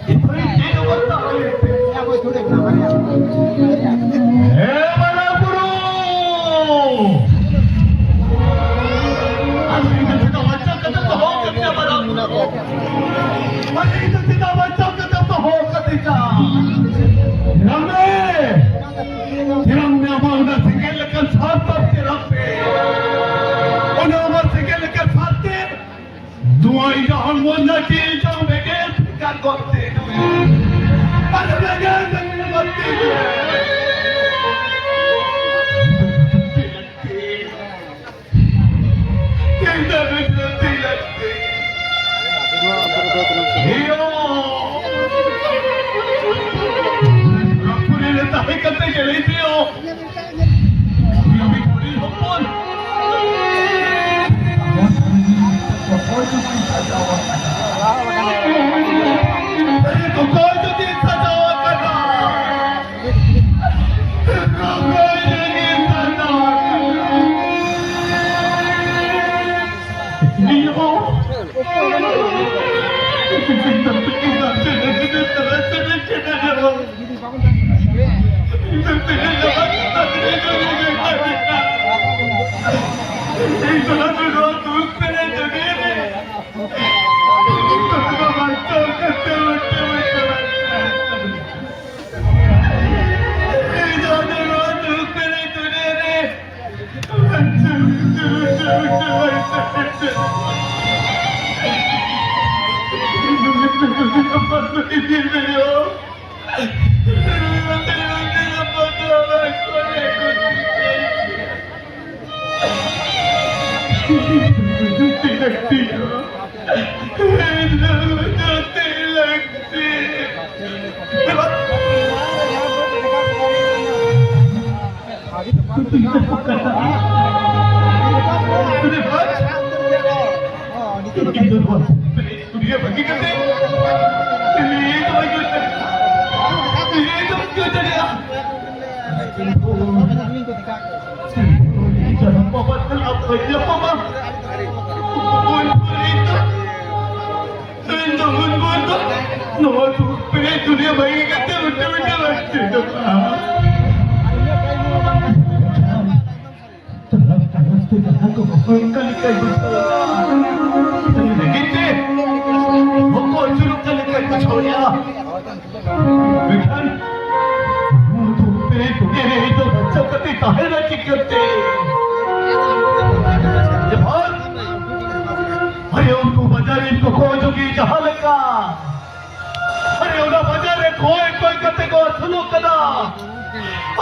Itu आणि इथं तिचा बचाव करतो हो कधीचा तिरंगा मागना सिंगल कर साथ तिरंगे उन्होंने सिंगल कर साथ दुआई जहां बोलना चाहिए जो बेगे क्या करते अरे बेगे करते करते गेले थे हो अभी थोड़ी होपन अरे तो कोई तो दिन सजावा करना कोई नहीं सजावा करना नहीं हो अरे उनको बजारे इनको खोज होगी जहां लगा अरे उन्हें बजारे खोए कोई करते को सुनो कदा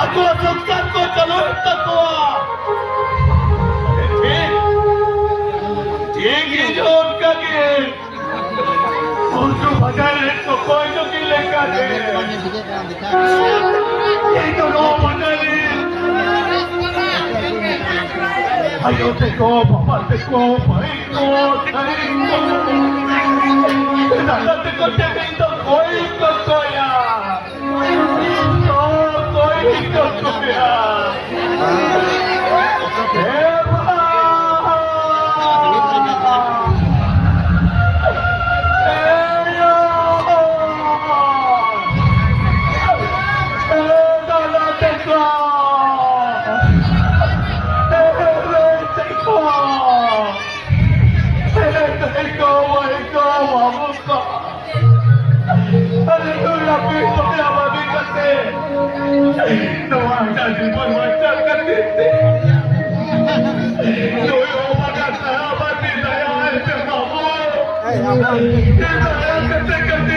अको संस्कार को चलो तको ठीक है जो उनका के उनको बजारे इनको खोए जो की लेगा दे ये तो नो बजारे ayo teko papa teko baiko taiko nada teko teko koi koya koi koya no ada di macam kata no ada sahabat saya ada kamu saya kata-kata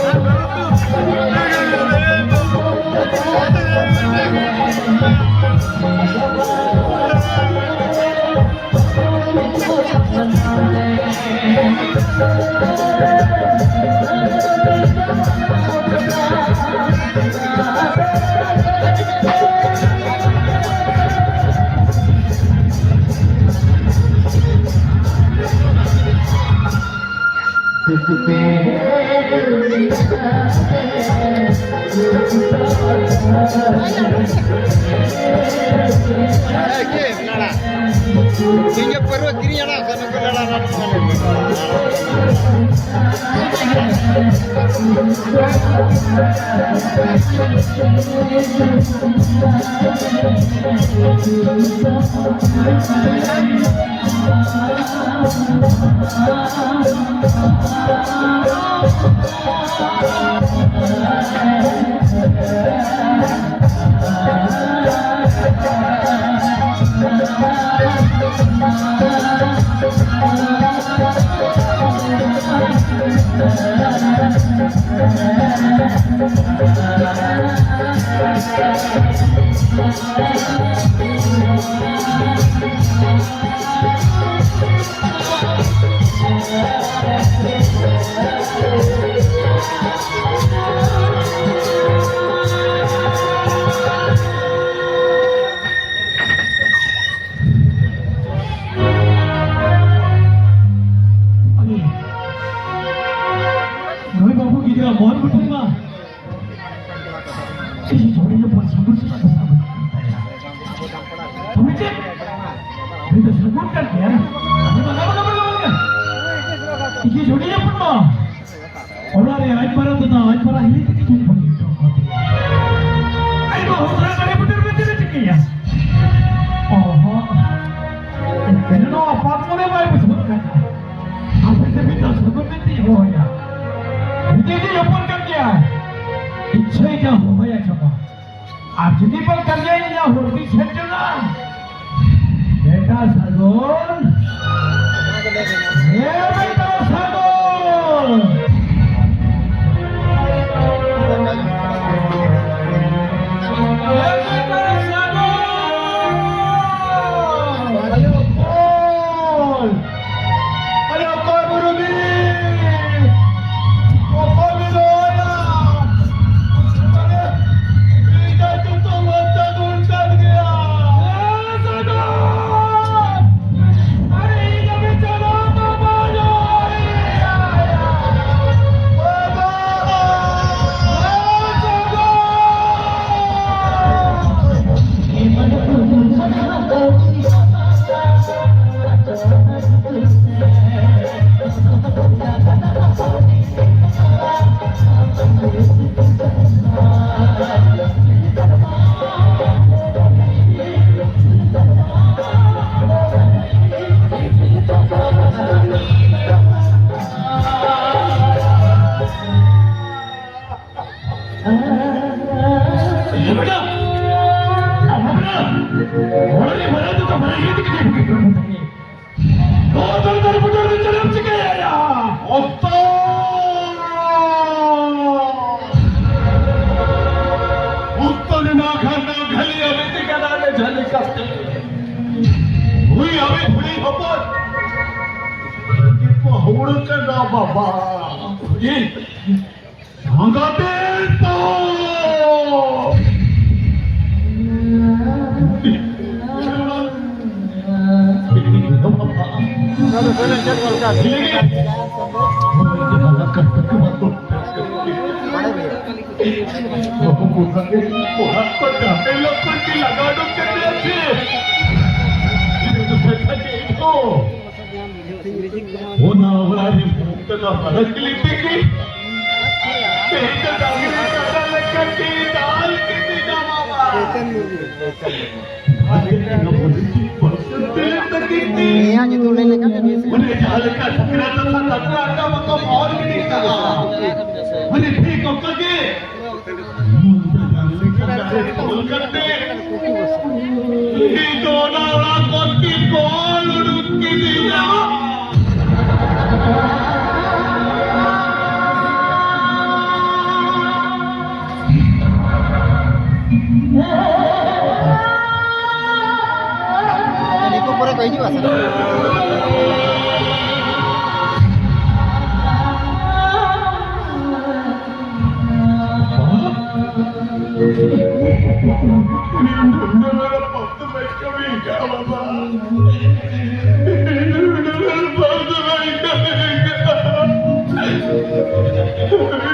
Thank you. நீங்க பருவ கிரியானா 너희 바보기들아 뭐하는 걸 통마 시시 저리를 본 사물 수가 더 사물 도대체 그래도 사물 갈게야 나가 이게 저리를 본마 오라래 알파라도나 알파라 힐트기 좀 보니 아이고 오라래 붙들면 되는 어허 그래도 아빠가 말고 저거는 앞에서 밑에 저거는 이거야 이제 옆번 관계야 이 차이가 뭐야 저거 앞뒤 번 관계이냐 호르비 설정아 내가 사돈 내가 사돈 बाबा सांगाते तो Thank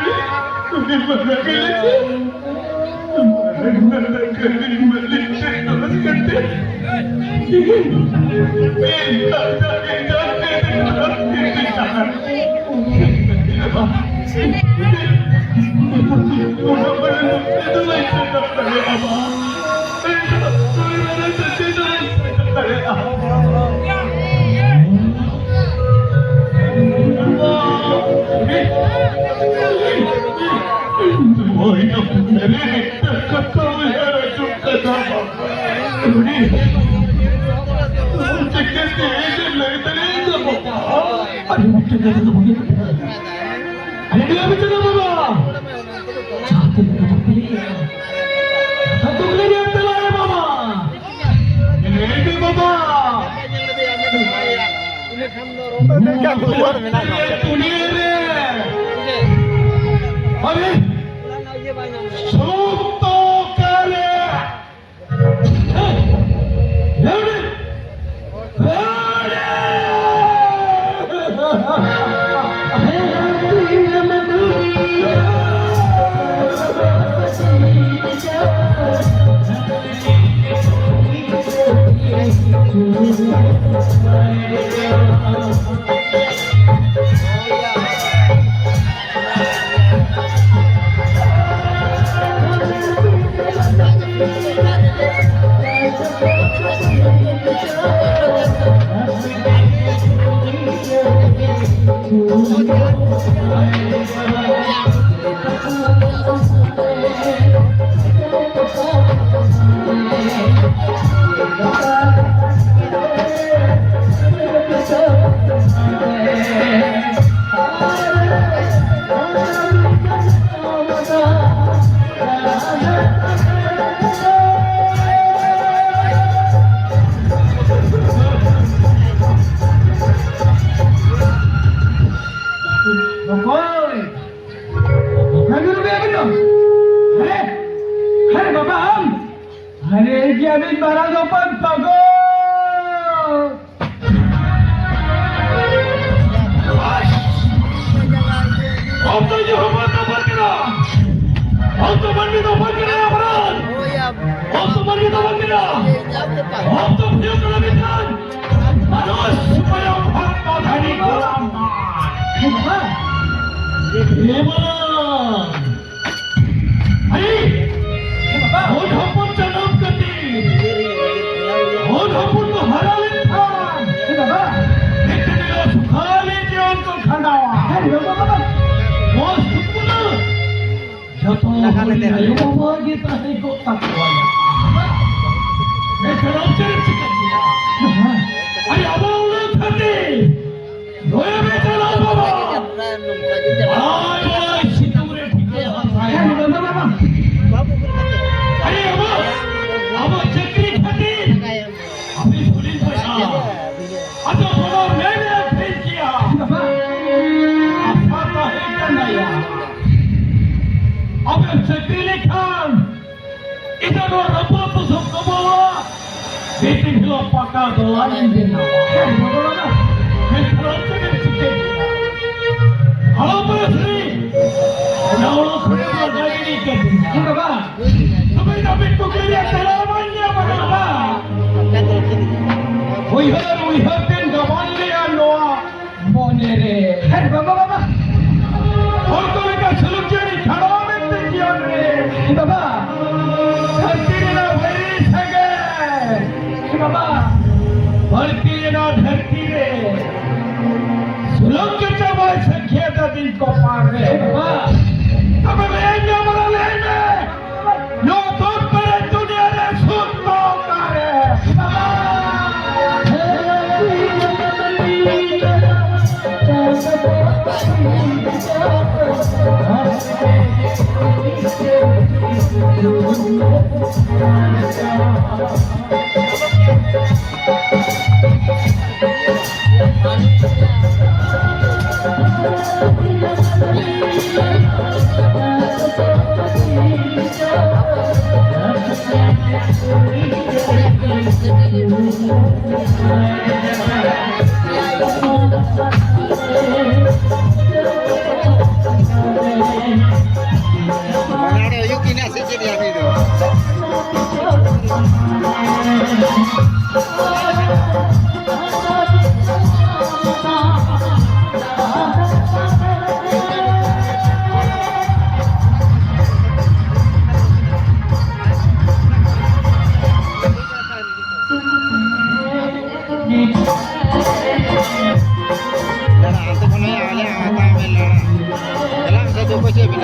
you.